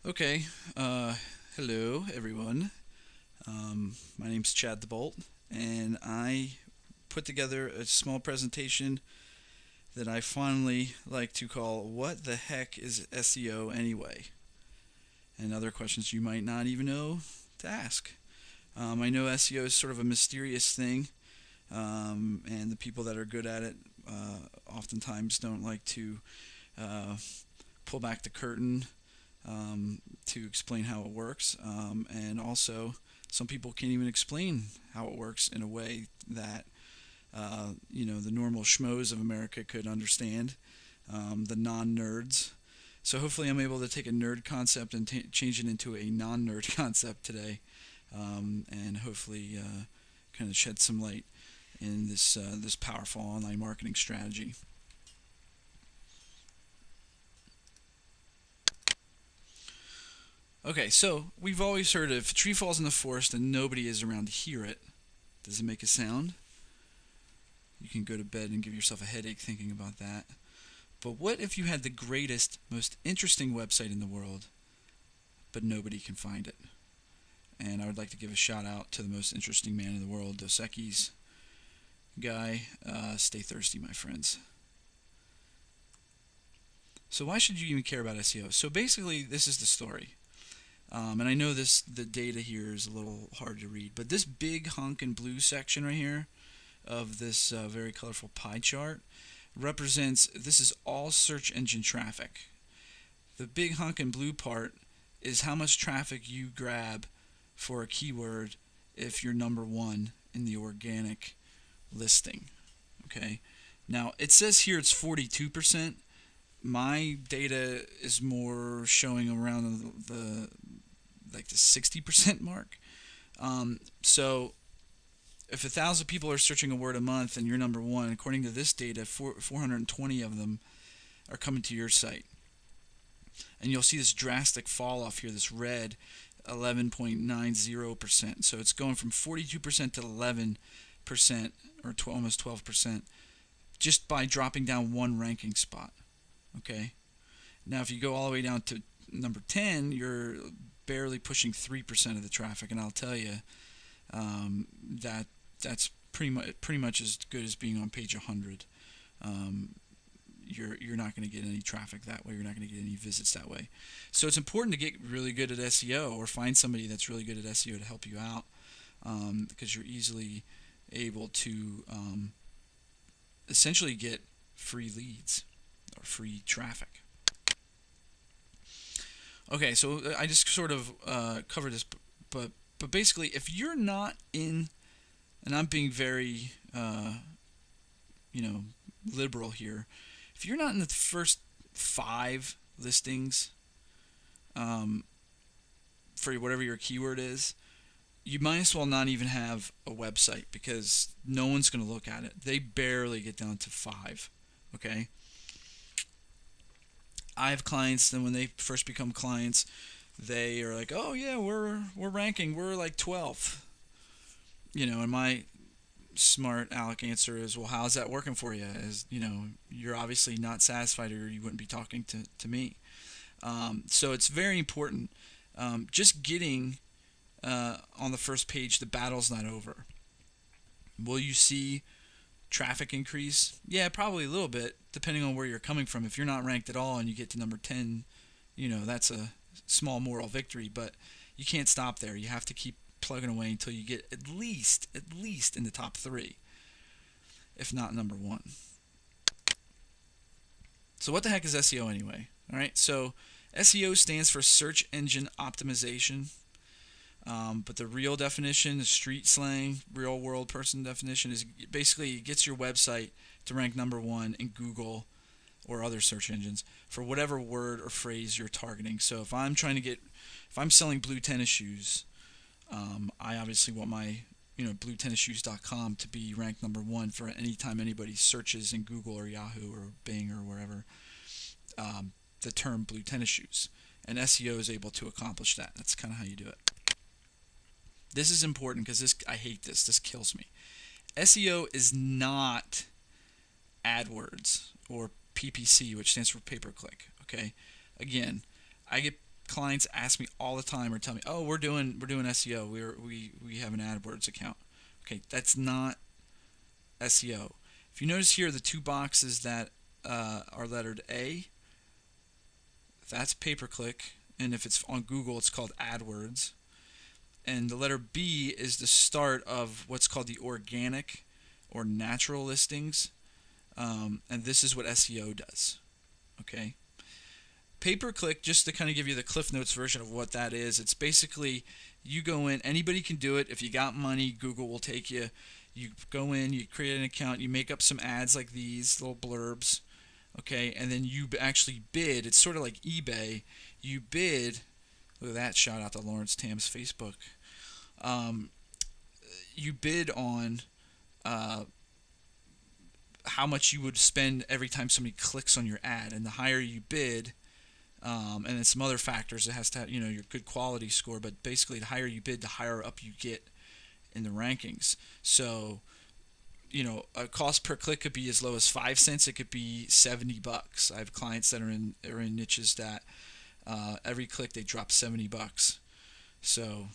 Okay, hello everyone. My name's Chad the Bolt, and I put together a small presentation that I fondly like to call "What the heck is SEO anyway?" and other questions you might not even know to ask. I know SEO is sort of a mysterious thing, and the people that are good at it oftentimes don't like to uh, pull back the curtain to explain how it works. And also, some people can't even explain how it works in a way that the normal schmoes of America could understand, the non-nerds. So hopefully, I'm able to take a nerd concept and change it into a non-nerd concept today, and hopefully, kind of shed some light in this powerful online marketing strategy. Okay, so we've always heard if a tree falls in the forest and nobody is around to hear it, does it make a sound? You can go to bed and give yourself a headache thinking about that. But what if you had the greatest, most interesting website in the world, but nobody can find it? And I would like to give a shout out to the most interesting man in the world, Dos Equis guy. Stay thirsty, my friends. So why should you even care about SEO? So basically, this is the story. And I know the data here is a little hard to read, but this big hunk in blue section right here of this very colorful pie chart represents, this is all search engine traffic. The big hunk in blue part is how much traffic you grab for a keyword if you're number one in the organic listing. Okay. Now it says here it's 42%. My data is more showing around the like the 60% mark. So if 1,000 people are searching a word a month and you're number one, according to this data, 420 of them are coming to your site. And you'll see this drastic fall off here, this red 11.90%. So it's going from 42% to 11%, or almost 12%, just by dropping down one ranking spot. Okay. Now, if you go all the way down to number 10, you're barely pushing 3% of the traffic, and I'll tell you that that's pretty much as good as being on page 100. You're not going to get any traffic that way. You're not going to get any visits that way. So it's important to get really good at SEO, or find somebody that's really good at SEO to help you out, because you're easily able to essentially get free leads or free traffic. Okay, so I just sort of covered this, but basically, if you're not in, and I'm being very you know liberal here, if you're not in the first 5 listings for whatever your keyword is, you might as well not even have a website, because no one's going to look at it. They barely get down to 5. Okay. I have clients, and when they first become clients, they are like, "Oh yeah, we're ranking, we're like 12th." And my smart aleck answer is, "Well, how's that working for you? You're obviously not satisfied, or you wouldn't be talking to me." So it's very important. Just getting on the first page, the battle's not over. Will you see traffic increase? Yeah, probably a little bit, depending on where you're coming from. If you're not ranked at all and you get to number 10, that's a small moral victory, but you can't stop there. You have to keep plugging away until you get at least in the top 3, if not number 1. So what the heck is SEO anyway? All right, so SEO stands for search engine optimization. But the real definition, the street slang, real world person definition, is basically it gets your website to rank number 1 in Google or other search engines for whatever word or phrase you're targeting. So if I'm selling blue tennis shoes, I obviously want my bluetennisshoes.com to be ranked number 1 for any time anybody searches in Google or Yahoo or Bing or wherever the term blue tennis shoes. And SEO is able to accomplish that. That's kind of how you do it. This is important because I hate this. This kills me. SEO is not AdWords or PPC, which stands for pay per click. Okay, again, I get clients ask me all the time or tell me, "Oh, we're doing SEO. We have an AdWords account." Okay, that's not SEO. If you notice here, the two boxes that are lettered A, that's pay-per-click, and if it's on Google, it's called AdWords. And the letter B is the start of what's called the organic or natural listings, and this is what SEO does. Okay. Pay-per-click, just to kind of give you the Cliff Notes version of what that is, it's basically you go in, anybody can do it. If you got money, Google will take you. You go in, you create an account, you make up some ads like these little blurbs, okay, and then you actually bid. It's sort of like eBay. You bid. Look at that, shout out to Lawrence Tam's Facebook. You bid on how much you would spend every time somebody clicks on your ad, and the higher you bid, and then some other factors. It has to have, your good quality score, but basically the higher you bid, the higher up you get in the rankings. So, a cost per click could be as low as 5 cents. It could be $70. I have clients that are in niches that every click they drop $70. So,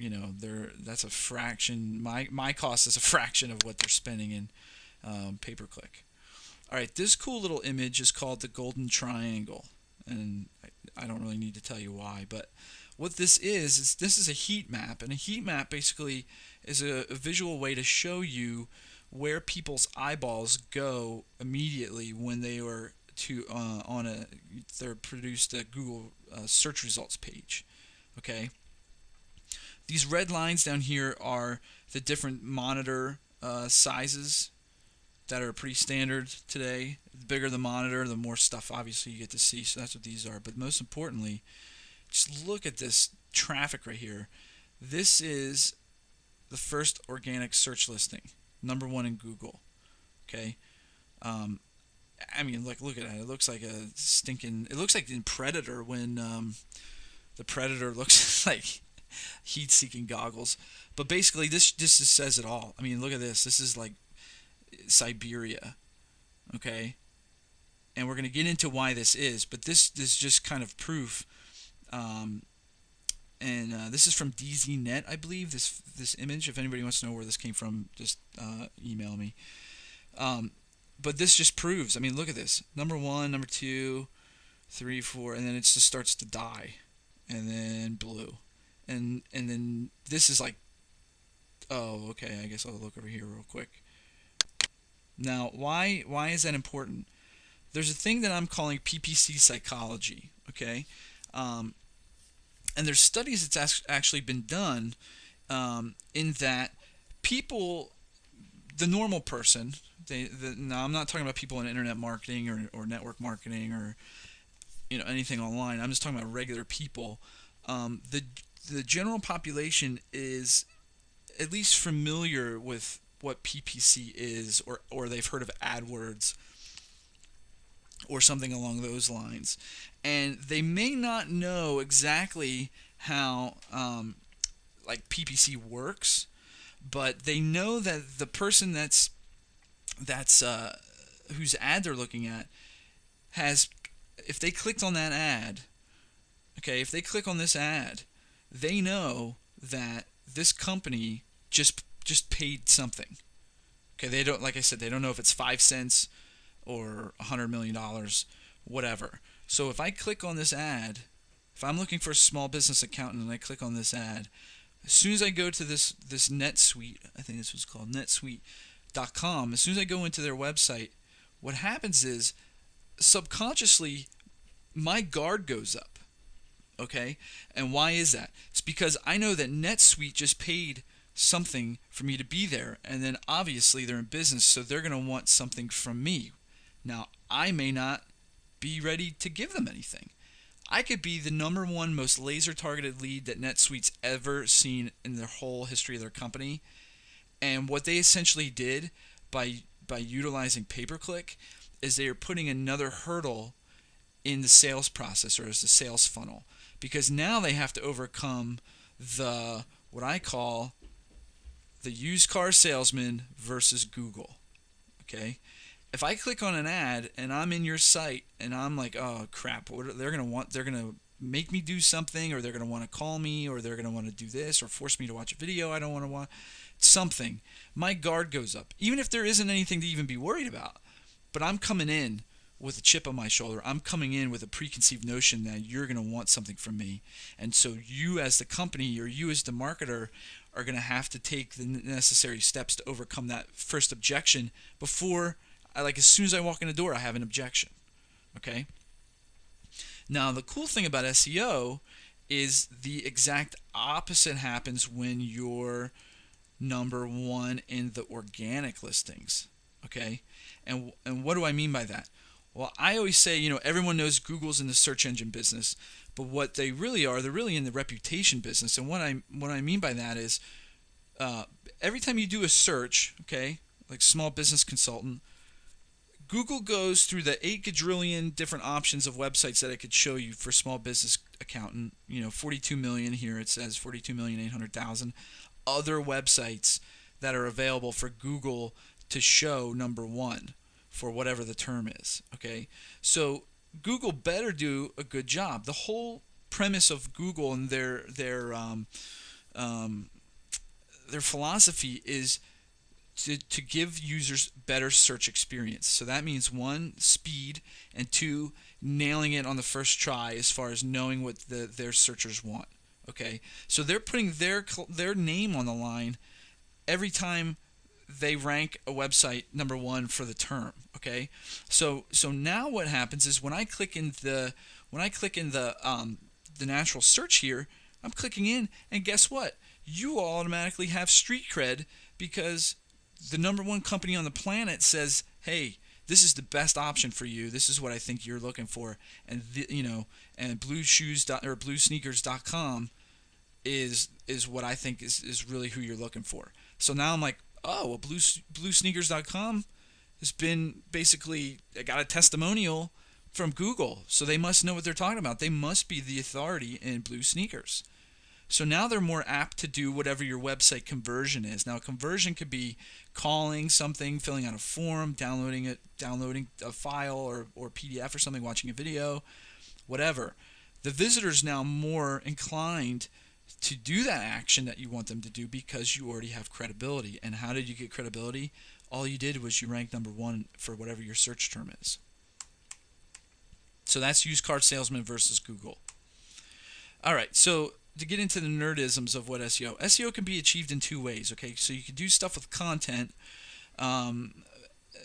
that's a fraction. My cost is a fraction of what they're spending in pay-per-click. All right, this cool little image is called the golden triangle, and I don't really need to tell you why, but what this is this is a heat map, and a heat map basically is a visual way to show you where people's eyeballs go immediately when they are they're produced a Google search results page. Okay, these red lines down here are the different monitor sizes that are pretty standard today. The bigger the monitor, the more stuff obviously you get to see, so that's what these are. But most importantly, just look at this traffic right here. This is the first organic search listing, #1 in Google. Okay, I mean, look at that. It looks like it looks like in Predator when the Predator looks like heat-seeking goggles. But basically, this just says it all. I mean, look at this. This is like Siberia, okay, and we're going to get into why this is, but this is just kind of proof, and this is from DZNet, I believe, this image. If anybody wants to know where this came from, just email me. But this just proves, I mean, look at this, #1, #2, 3, 4, and then it just starts to die, and then blue, and then this is like, oh, okay, I guess I'll look over here real quick. Now, why is that important? There's a thing that I'm calling PPC psychology, okay? And there's studies that's actually been done in that people, the normal person, now I'm not talking about people in internet marketing or network marketing or anything online. I'm just talking about regular people. The general population is at least familiar with what PPC is, or they've heard of AdWords or something along those lines, and they may not know exactly how like PPC works, but they know that the person that's whose ad they're looking at has, if they clicked on that ad, okay, if they click on this ad, they know that this company just paid something. Okay, they don't, like I said, they don't know if it's 5 cents or $100 million, whatever. So if I click on this ad, if I'm looking for a small business accountant and I click on this ad, as soon as I go to this NetSuite, I think this was called netsuite.com, as soon as I go into their website, what happens is subconsciously my guard goes up. Okay, and why is that? It's because I know that NetSuite just paid something for me to be there, and then obviously they're in business, so they're going to want something from me. Now, I may not be ready to give them anything. I could be the #1 most laser targeted lead that NetSuite's ever seen in their whole history of their company, and what they essentially did by utilizing pay-per-click is they are putting another hurdle in the sales process, or as the sales funnel, because now they have to overcome what I call the used car salesman versus Google. Okay, if I click on an ad and I'm in your site and I'm like, oh crap, they're gonna make me do something, or they're going to want to call me, or they're going to want to do this, or force me to watch a video I don't want to watch. Something. My guard goes up, even if there isn't anything to even be worried about. But I'm coming in with a chip on my shoulder. I'm coming in with a preconceived notion that you're going to want something from me. And so you as the company, or you as the marketer, are going to have to take the necessary steps to overcome that first objection before, as soon as I walk in the door, I have an objection. Okay? Now, the cool thing about SEO is the exact opposite happens when you're number one in the organic listings. Okay? And what do I mean by that? Well, I always say, everyone knows Google's in the search engine business, but what they really are, they're really in the reputation business. And what I mean by that is, every time you do a search, okay, like small business consultant, Google goes through the 8 quadrillion different options of websites that it could show you for small business accountant. 42 million here, it says 42,800,000 other websites that are available for Google to show number one for whatever the term is. Okay, so Google better do a good job. The whole premise of Google and their philosophy is to give users better search experience. So that means 1, speed, and 2, nailing it on the first try as far as knowing what their searchers want. Okay, so they're putting their name on the line every time they rank a website number one for the term. Okay, so now what happens is when I click in the natural search here, I'm clicking in, and guess what? You automatically have street cred because the number one company on the planet says, "Hey, this is the best option for you. This is what I think you're looking for." And and bluesneakers.com is what I think is really who you're looking for. So now I'm like, oh, well, bluesneakers.com has been basically, I got a testimonial from Google, so they must know what they're talking about. They must be the authority in blue sneakers. So now they're more apt to do whatever your website conversion is. Now, conversion could be calling something, filling out a form, downloading a file or PDF or something, watching a video, whatever. The visitor's now more inclined to do that action that you want them to do because you already have credibility. And how did you get credibility? All you did was you ranked number one for whatever your search term is. So that's used car salesman versus Google. All right, so to get into the nerdisms of what SEO can be achieved in 2 ways. Okay, so you can do stuff with content,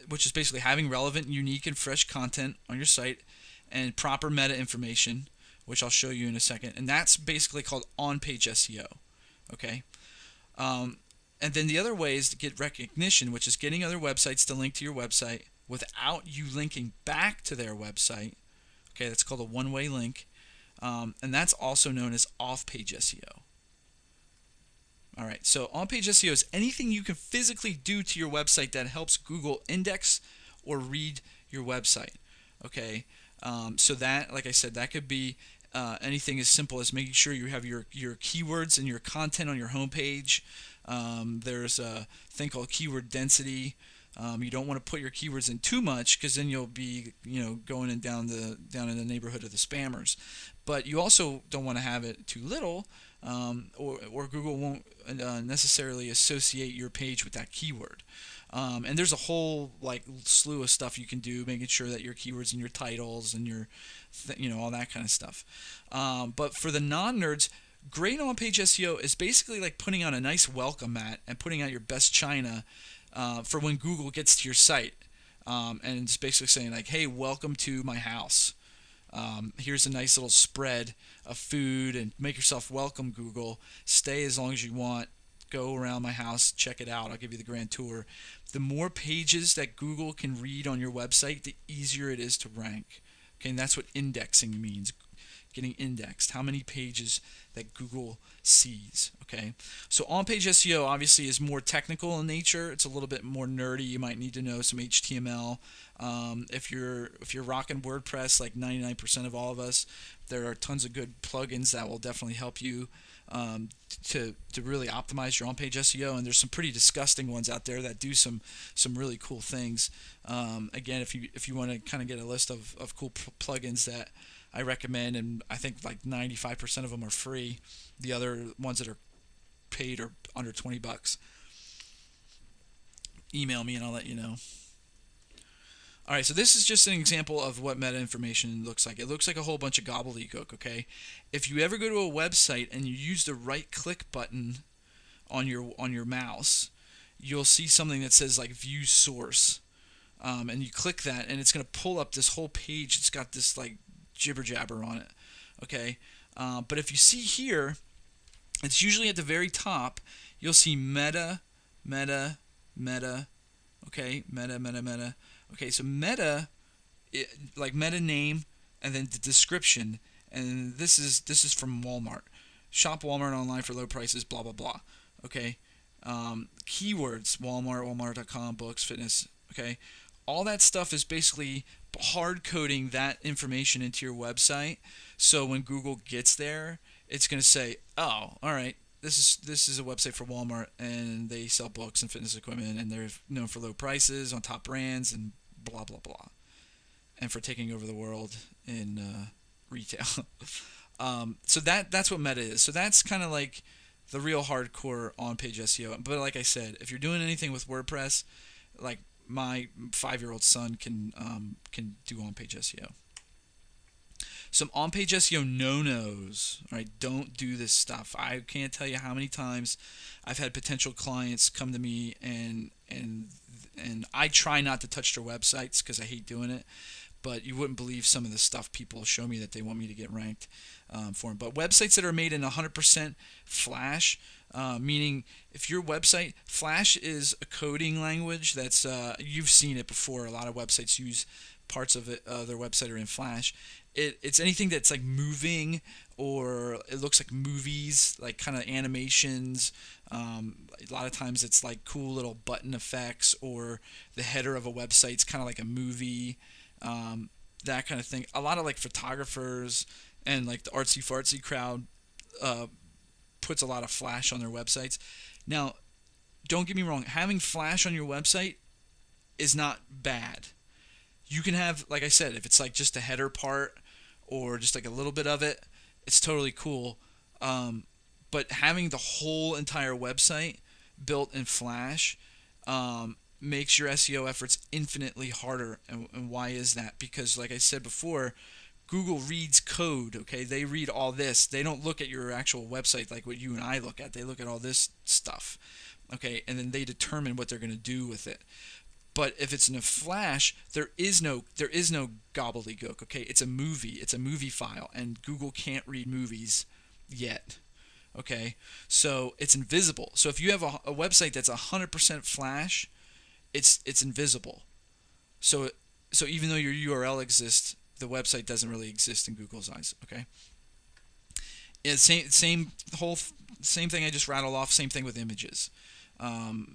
which is basically having relevant, unique, and fresh content on your site, and proper meta information, which I'll show you in a second. And that's basically called on-page SEO. Okay, and then the other way is to get recognition, which is getting other websites to link to your website without you linking back to their website. Okay, that's called a one-way link. And that's also known as off-page SEO. All right, so on-page SEO is anything you can physically do to your website that helps Google index or read your website. Okay, so that, like I said, that could be anything as simple as making sure you have your keywords and your content on your homepage. There's a thing called keyword density. You don't want to put your keywords in too much because then you'll be going in down in the neighborhood of the spammers. But you also don't want to have it too little, or Google won't necessarily associate your page with that keyword. And there's a whole slew of stuff you can do, making sure that your keywords and your titles and your all that kind of stuff. But for the non-nerds, great on-page SEO is basically like putting on a nice welcome mat and putting out your best china for when Google gets to your site, and it's basically saying like, hey, welcome to my house. Here's a nice little spread of food, and make yourself welcome, Google. Stay as long as you want. Go around my house, check it out. I'll give you the grand tour. The more pages that Google can read on your website, the easier it is to rank. Okay, and that's what indexing means. Getting indexed, how many pages that Google sees. Okay, so on-page SEO obviously is more technical in nature. It's a little bit more nerdy. You might need to know some HTML. If you're rocking WordPress, like 99% of all of us, there are tons of good plugins that will definitely help you to really optimize your on-page SEO. And there's some pretty disgusting ones out there that do some really cool things. Again, if you want to kind of get a list of cool plugins that I recommend, and I think like 95% of them are free. The other ones that are paid are under 20 bucks. Email me and I'll let you know. All right, so this is just an example of what meta information looks like. It looks like a whole bunch of gobbledygook, okay? If you ever go to a website and you use the right click button on your mouse, you'll see something that says like view source. And you click that and it's going to pull up this whole page. It's got this like jibber jabber on it, okay? But if you see here, it's usually at the very top. You'll see meta, meta, meta, okay? Meta. Okay, so meta, like meta name, and then the description, and this is from Walmart. Shop Walmart online for low prices, blah blah blah. Okay, keywords: Walmart, Walmart.com, books, fitness. Okay, all that stuff is basically hard coding that information into your website. So when Google gets there, it's going to say, "Oh, all right, this is a website for Walmart, and they sell books and fitness equipment, and they're known for low prices on top brands and blah blah blah, and for taking over the world in retail." So that's what meta is. So that's kind of like the real hardcore on-page SEO. But like I said, if you're doing anything with WordPress, like my 5-year-old son can do on-page SEO. Some on-page SEO no-nos, right? Don't do this stuff. I can't tell you how many times I've had potential clients come to me and I try not to touch their websites because I hate doing it, but you wouldn't believe some of the stuff people show me that they want me to get ranked for them. But websites that are made in 100% Flash, meaning if your website, Flash is a coding language that's, you've seen it before. A lot of websites use parts of it, their website are in Flash. It's anything that's like moving, or it looks like movies, like kind of animations. A lot of times it's like cool little button effects, or the header of a website's kind of like a movie, that kind of thing. A lot of like photographers and like the artsy fartsy crowd puts a lot of Flash on their websites. Now, don't get me wrong, having Flash on your website is not bad. You can have, like I said, if it's like just a header part or just like a little bit of it, it's totally cool. But having the whole entire website built in Flash makes your SEO efforts infinitely harder. And why is that? Because like I said before, Google reads code, okay? They read all this. They don't look at your actual website like what you and I look at. They look at all this stuff, okay? And then they determine what they're going to do with it. But if it's in a Flash, there is no gobbledygook, okay? It's a movie file, and Google can't read movies yet, okay? So it's invisible. So if you have a website that's 100% Flash, it's invisible. So even though your URL exists, the website doesn't really exist in Google's eyes, okay? Yeah, same thing I just rattled off. Same thing with images.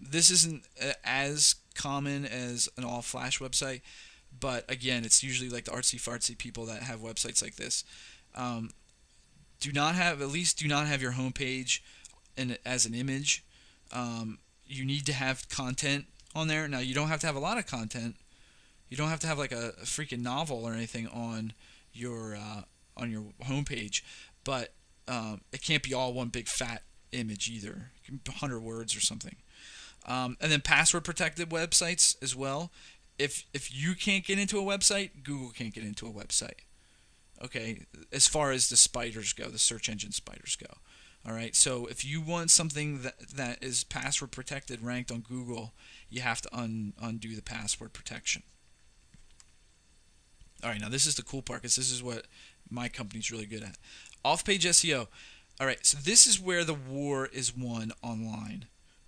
This isn't as common as an all Flash website, but again, it's usually like the artsy fartsy people that have websites like this. Do not have your homepage as an image. You need to have content on there. Now, you don't have to have a lot of content. You don't have to have like a freaking novel or anything on your homepage, but it can't be all one big fat image either. It can be 100 words or something. And then password protected websites as well. If you can't get into a website, Google can't get into a website. Okay, as far as the spiders go, the search engine spiders go. All right, so if you want something that is password protected ranked on Google, you have to undo the password protection. All right, now this is the cool part, because this is what my company's really good at. Off-page SEO. All right, so this is where the war is won online.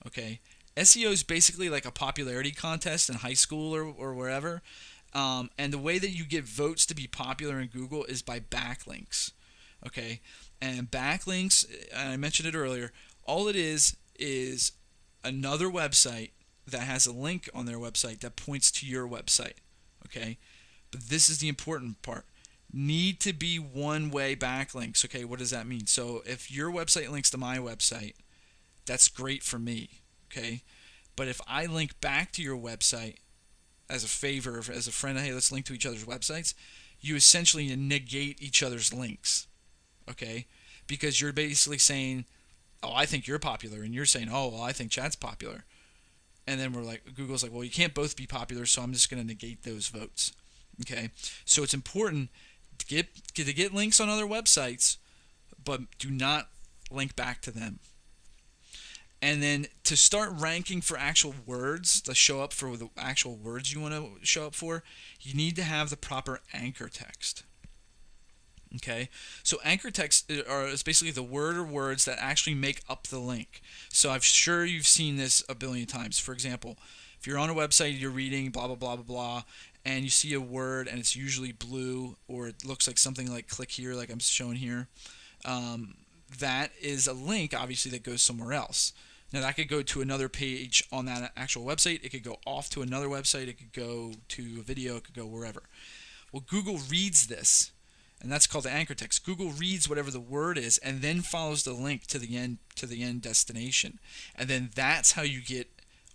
Okay, SEO is basically like a popularity contest in high school or wherever. And the way that you get votes to be popular in Google is by backlinks. Okay, and backlinks, and I mentioned it earlier, all it is another website that has a link on their website that points to your website. Okay, but this is the important part. Need to be one-way backlinks. Okay, what does that mean? So if your website links to my website, that's great for me. Okay, but if I link back to your website as a favor, as a friend, hey, let's link to each other's websites, you essentially negate each other's links, okay? Because you're basically saying, oh, I think you're popular, and you're saying, oh, well, I think Chad's popular. And then we're like, Google's like, well, you can't both be popular, so I'm just going to negate those votes. Okay, so it's important to get links on other websites, but do not link back to them. And then to start ranking for actual words, to show up for the actual words you want to show up for, you need to have the proper anchor text. Okay, so anchor text is basically the word or words that actually make up the link. So I'm sure you've seen this a billion times. For example, if you're on a website, you're reading blah blah blah blah blah, and you see a word and it's usually blue, or it looks like something like click here, like I'm showing here, that is a link obviously that goes somewhere else. Now that could go to another page on that actual website, it could go off to another website, it could go to a video, it could go wherever. Well, Google reads this, and that's called the anchor text. Google reads whatever the word is and then follows the link to the end destination. And then that's how you get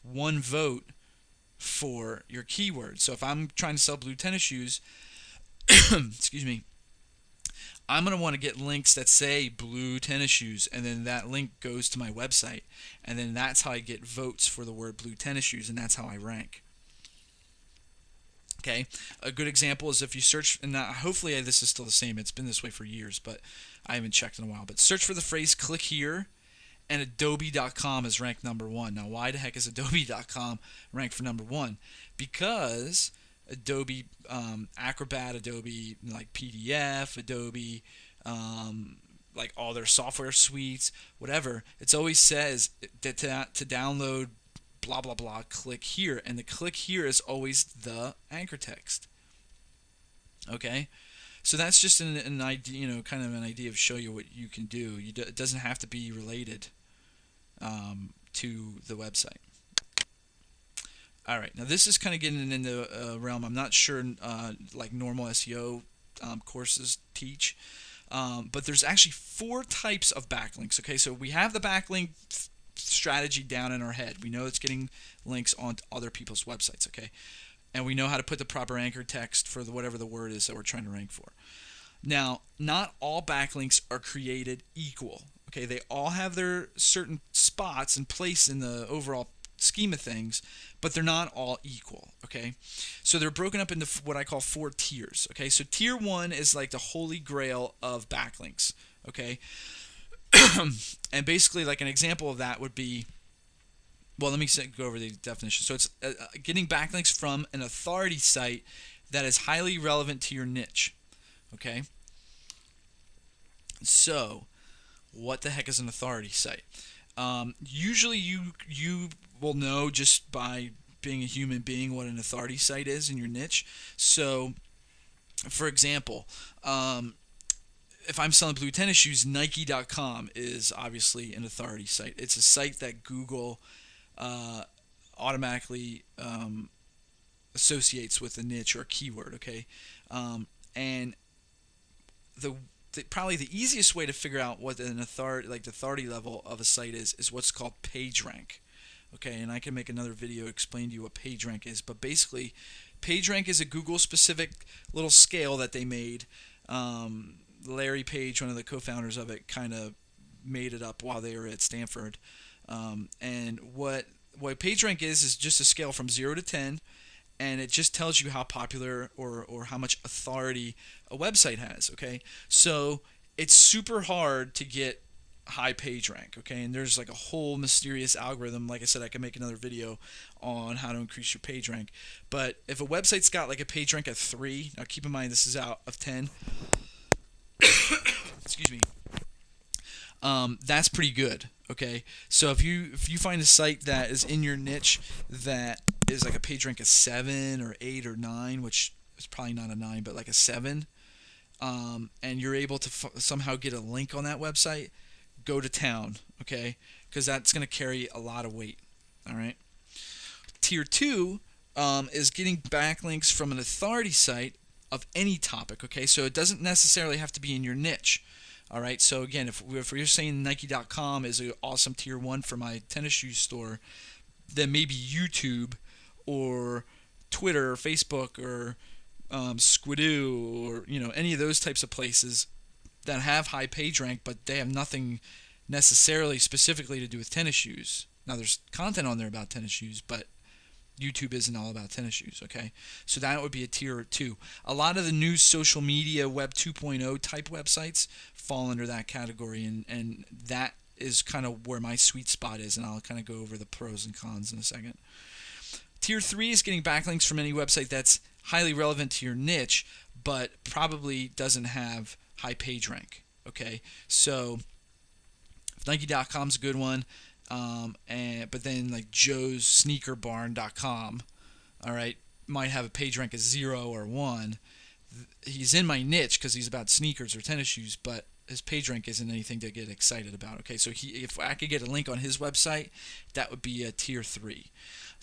one vote for your keyword. So if I'm trying to sell blue tennis shoes, excuse me, I'm going to want to get links that say blue tennis shoes, and then that link goes to my website. And then that's how I get votes for the word blue tennis shoes, and that's how I rank. Okay, a good example is if you search, and hopefully this is still the same, it's been this way for years, but I haven't checked in a while, but search for the phrase click here, and Adobe.com is ranked number 1. Now why the heck is Adobe.com ranked for number 1? Because Adobe Acrobat, Adobe like PDF, Adobe like all their software suites, whatever, it always says that to download blah blah blah, click here, and the click here is always the anchor text. Okay, so that's just an idea, kind of an idea of show you what you can do. It doesn't have to be related to the website. All right, now this is kind of getting into a realm I'm not sure like normal SEO courses teach, but there's actually 4 types of backlinks. Okay, so we have the backlink strategy down in our head. We know it's getting links on other people's websites, okay? And we know how to put the proper anchor text for whatever the word is that we're trying to rank for. Now, not all backlinks are created equal, okay? They all have their certain spots and place in the overall scheme of things, but they're not all equal, okay? So they're broken up into what I call 4 tiers, okay? So tier 1 is like the holy grail of backlinks, okay? And basically, like an example of that would be, well, let me go over the definition. So it's getting backlinks from an authority site that is highly relevant to your niche. Okay. So, what the heck is an authority site? Usually, you will know just by being a human being what an authority site is in your niche. So, for example, if I'm selling blue tennis shoes, Nike.com is obviously an authority site. It's a site that Google automatically associates with a niche or a keyword. Okay, and probably the easiest way to figure out what an authority, like the authority level of a site is what's called PageRank. Okay, and I can make another video explain to you what PageRank is. But basically, PageRank is a Google-specific little scale that they made. Larry Page, one of the co-founders of it, kind of made it up while they were at Stanford. And what PageRank is just a scale from 0 to 10, and it just tells you how popular or how much authority a website has. Okay, so it's super hard to get high PageRank. Okay, and there's like a whole mysterious algorithm. Like I said, I can make another video on how to increase your PageRank. But if a website's got like a PageRank of 3, now keep in mind this is out of 10. Excuse me. That's pretty good. Okay, so if you find a site that is in your niche that is like a PageRank of 7 or 8 or 9, which is probably not a 9, but like a 7, and you're able to somehow get a link on that website, go to town. Okay, because that's going to carry a lot of weight. All right. Tier 2 is getting backlinks from an authority site of any topic. Okay, so it doesn't necessarily have to be in your niche. All right, so again, if we're saying Nike.com is an awesome tier 1 for my tennis shoe store, then maybe YouTube or Twitter or Facebook or Squidoo, or any of those types of places that have high page rank, but they have nothing necessarily specifically to do with tennis shoes. Now there's content on there about tennis shoes, but YouTube isn't all about tennis shoes, okay? So that would be a tier 2. A lot of the new social media Web 2.0 type websites fall under that category, and that is kind of where my sweet spot is, and I'll kind of go over the pros and cons in a second. Tier 3 is getting backlinks from any website that's highly relevant to your niche, but probably doesn't have high page rank, okay? So Nike.com is a good one. But then like joessneakerbarn.com, all right, might have a page rank of 0 or 1. He's in my niche because he's about sneakers or tennis shoes, but his page rank isn't anything to get excited about. Okay, so if I could get a link on his website, that would be a tier 3.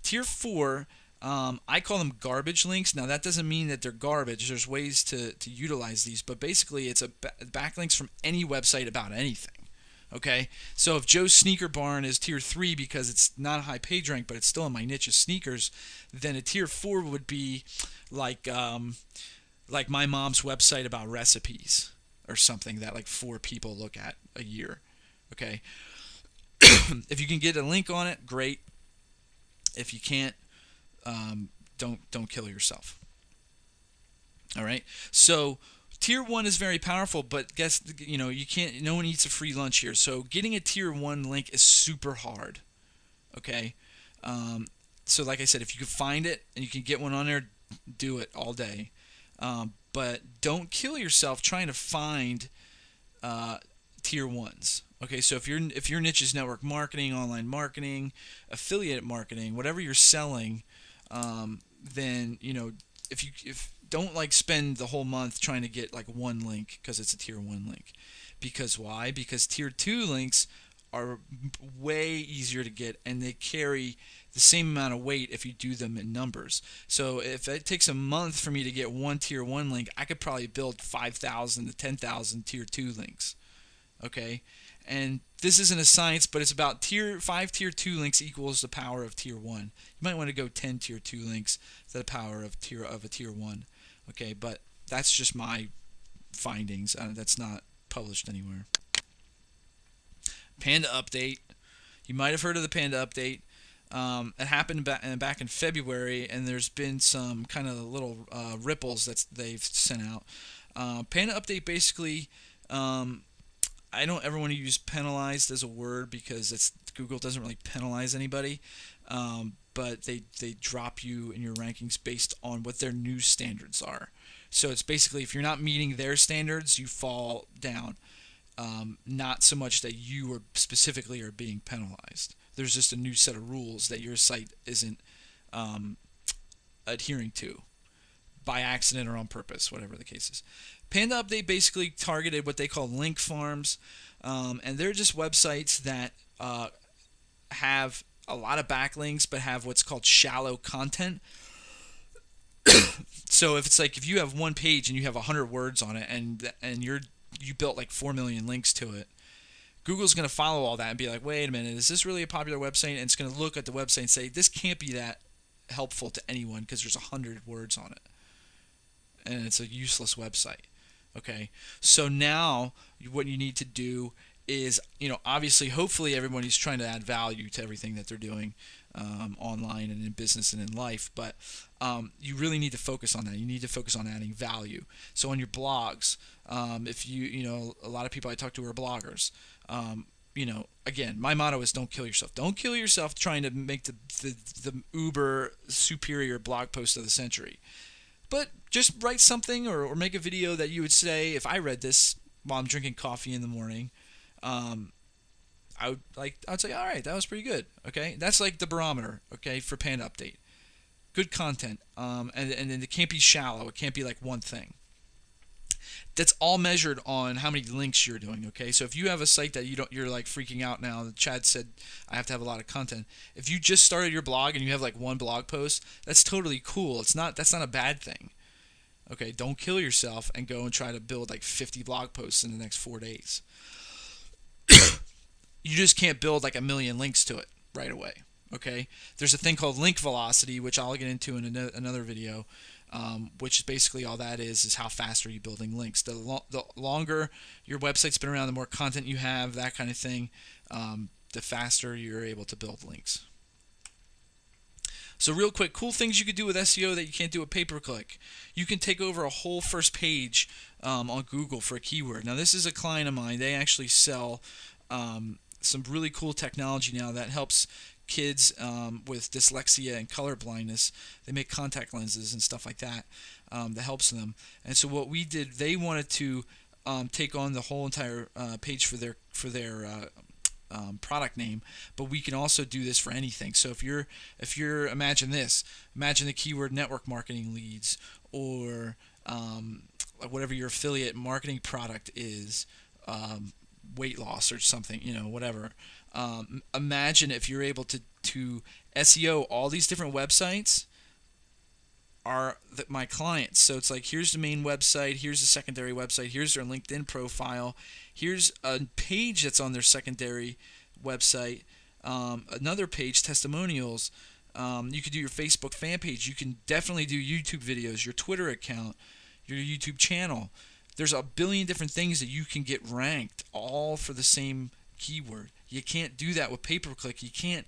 Tier 4, I call them garbage links. Now that doesn't mean that they're garbage. There's ways to utilize these, but basically it's backlinks from any website about anything. Okay, so if Joe's Sneaker Barn is tier 3 because it's not a high page rank, but it's still in my niche of sneakers, then a tier 4 would be like my mom's website about recipes or something that like 4 people look at a year. Okay, if you can get a link on it, great. If you can't, don't kill yourself. All right, so tier 1 is very powerful, but you can't. No one eats a free lunch here. So getting a tier 1 link is super hard. Okay, so like I said, if you can find it and you can get one on there, do it all day. But don't kill yourself trying to find tier 1s. Okay, so if your niche is network marketing, online marketing, affiliate marketing, whatever you're selling, then if don't like spend the whole month trying to get like one link because it's a tier 1 link. Because why? Because tier 2 links are way easier to get, and they carry the same amount of weight if you do them in numbers. So if it takes a month for me to get one tier 1 link, I could probably build 5,000 to 10,000 tier 2 links. Okay? And this isn't a science, but it's about 5 tier 2 links equals the power of tier 1. You might want to go 10 tier 2 links to the power of a tier 1. Okay, but that's just my findings. That's not published anywhere. Panda update. You might have heard of the Panda update. It happened back in February, and there's been some kind of little ripples that they've sent out. Panda update basically, I don't ever want to use penalized as a word because Google doesn't really penalize anybody. But they drop you in your rankings based on what their new standards are. So it's basically if you're not meeting their standards, you fall down. Not so much that you specifically are being penalized. There's just a new set of rules that your site isn't adhering to by accident or on purpose, whatever the case is. Panda Update basically targeted what they call link farms, and they're just websites that have a lot of backlinks but have what's called shallow content. So if you have one page and you have 100 words on it and you built like 4 million links to it, Google's going to follow all that and be like, wait a minute, is this really a popular website? And it's going to look at the website and say, this can't be that helpful to anyone because there's 100 words on it. And it's a useless website. Okay, so now what you need to do is, obviously, hopefully everybody's trying to add value to everything that they're doing online and in business and in life, but you really need to focus on that. You need to focus on adding value. So on your blogs, if a lot of people I talk to are bloggers. Again, my motto is don't kill yourself. Don't kill yourself trying to make the uber superior blog post of the century. But just write something or make a video that you would say, if I read this while I'm drinking coffee in the morning, I'd say, all right, that was pretty good. Okay, that's like the barometer. Okay, for Panda Update, good content, and it can't be shallow. It can't be like one thing. That's all measured on how many links you're doing. Okay, so if you have a site that you're like freaking out now. Chad said I have to have a lot of content. If you just started your blog and you have like one blog post, that's totally cool. That's not a bad thing. Okay, don't kill yourself and go and try to build like 50 blog posts in the next 4 days. You just can't build like 1 million links to it right away. Okay, there's a thing called link velocity, which I'll get into in another video. which is basically all that is how fast are you building links. The longer your website's been around, the more content you have, that kind of thing, the faster you're able to build links. So real quick, cool things you could do with SEO that you can't do with pay-per-click. You can take over a whole first page on Google for a keyword. Now this is a client of mine. They actually sell some really cool technology now that helps kids with dyslexia and color blindness. They make contact lenses and stuff like that that helps them. And so what we did, they wanted to take on the whole entire page for their product name, but we can also do this for anything. So if you're imagine the keyword network marketing leads, or whatever your affiliate marketing product is, weight loss or something, whatever. Imagine if you're able to SEO all these different websites are my clients. So it's like, here's the main website, here's the secondary website, here's their LinkedIn profile, here's a page that's on their secondary website, another page, testimonials. You could do your Facebook fan page. You can definitely do YouTube videos, your Twitter account, your YouTube channel. There's a billion different things that you can get ranked, all for the same keyword. You can't do that with pay-per-click. You can't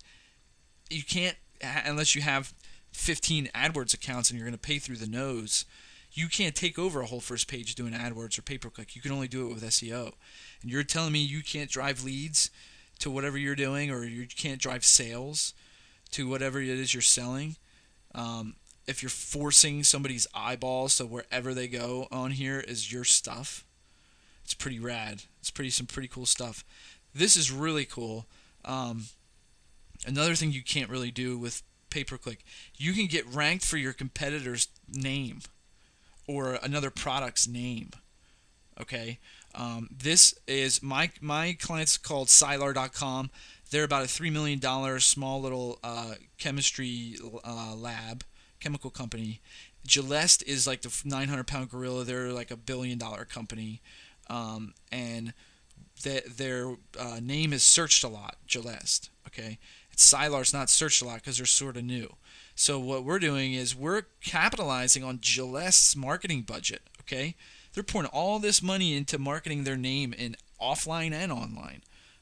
unless you have 15 AdWords accounts and you're going to pay through the nose. You can't take over a whole first page doing AdWords or pay-per-click. You can only do it with SEO. And you're telling me you can't drive leads to whatever you're doing, or you can't drive sales to whatever it is you're selling? If you're forcing somebody's eyeballs to wherever they go on here is your stuff, it's pretty rad. It's some pretty cool stuff. This is really cool. Another thing you can't really do with pay-per-click, you can get ranked for your competitor's name or another product's name. Okay, this is my client's called Sylar.com. They're about a $3 million small little chemistry lab, chemical company. Gillette is like the 900-pound gorilla. They're like a $1 billion company, and their name is searched a lot. Gillette. Okay, Sylar's not searched a lot because they're sort of new. So what we're doing is we're capitalizing on Gillette's marketing budget. Okay, they're pouring all this money into marketing their name in offline and online.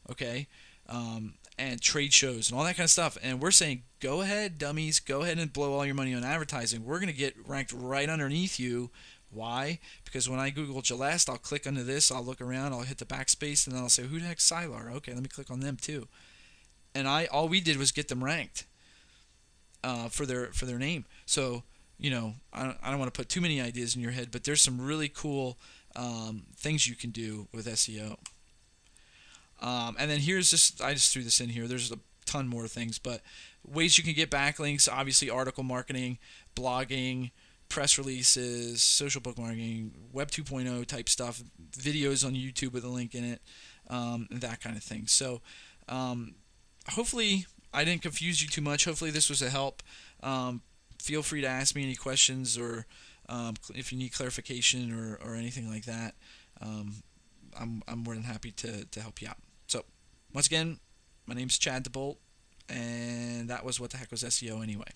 Okay, and trade shows and all that kind of stuff. And we're saying, go ahead, dummies, go ahead and blow all your money on advertising. We're going to get ranked right underneath you. Why? Because when I Google Gillette, I'll click under this, I'll look around, I'll hit the backspace, and then I'll say, who the heck's Sylar? Okay, let me click on them too. And all we did was get them ranked for their name. So, I don't want to put too many ideas in your head, but there's some really cool things you can do with SEO. And then I just threw this in here. There's a ton more things, but ways you can get backlinks, obviously article marketing, blogging, press releases, social book marketing, Web 2.0 type stuff, videos on YouTube with a link in it, and that kind of thing. So hopefully I didn't confuse you too much. Hopefully this was a help. Feel free to ask me any questions, or if you need clarification or anything like that. I'm more than happy to help you out. So once again, my name's Chad DeBolt, and that was What the Heck Was SEO Anyway.